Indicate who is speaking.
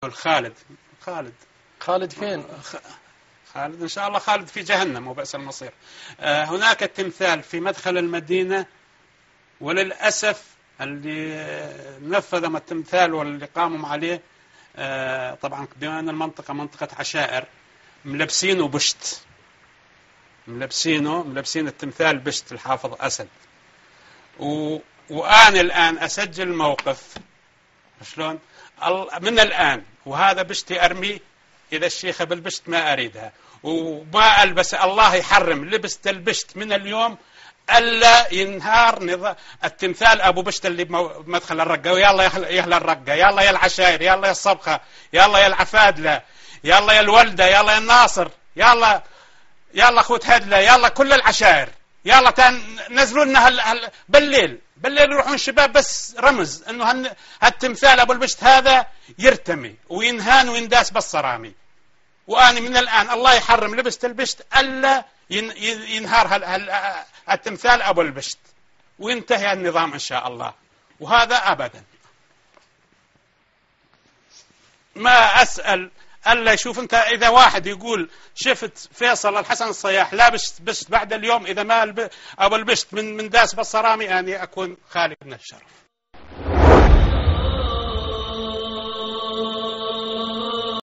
Speaker 1: خالد. خالد.
Speaker 2: خالد فين؟
Speaker 1: خالد إن شاء الله خالد في جهنم وبئس المصير. هناك تمثال في مدخل المدينة، وللأسف اللي نفذوا التمثال واللي قاموا عليه طبعا بما أن المنطقة منطقة عشائر ملبسينه بشت، ملبسين التمثال بشت الحافظ أسد. وأنا الآن أسجل موقف شلون من الآن، وهذا بشتي أرمي إذا الشيخة بالبشت ما أريدها وما ألبس. الله يحرم لبست البشت من اليوم ألا ينهار التمثال أبو بشت اللي بمدخل الرقة. ويلا يا أهل الرقة، يلا يا العشائر، يلا يا الصبخة، يلا يا العفادلة، يلا يا الولدة، يلا يا الناصر، يلا أخوة هدلة، يلا كل العشائر، يلا نزلوا لنا بالليل يروحون شباب بس رمز انه هالتمثال ابو البشت هذا يرتمي وينهان وينداس بالصرامي. واني من الان الله يحرم لبست البشت الا ينهار التمثال ابو البشت وينتهي النظام ان شاء الله. وهذا ابدا ما اسال الا شوف انت. اذا واحد يقول شفت فيصل الحسن الصياح لابس بشت بعد اليوم، اذا ما ابو البشت من داس بالصرامي اني اكون خالي من الشرف.